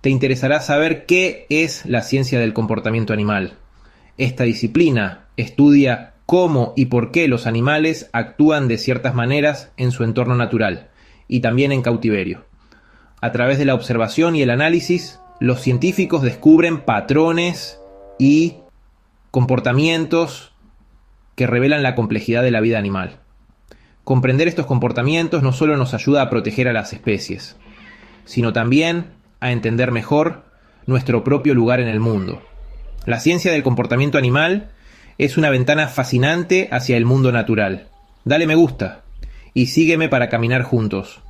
te interesará saber qué es la ciencia del comportamiento animal. Esta disciplina estudia cómo y por qué los animales actúan de ciertas maneras en su entorno natural y también en cautiverio. A través de la observación y el análisis, los científicos descubren patrones y comportamientos que revelan la complejidad de la vida animal. Comprender estos comportamientos no solo nos ayuda a proteger a las especies, sino también a entender mejor nuestro propio lugar en el mundo. La ciencia del comportamiento animal es una ventana fascinante hacia el mundo natural. Dale me gusta y sígueme para caminar juntos.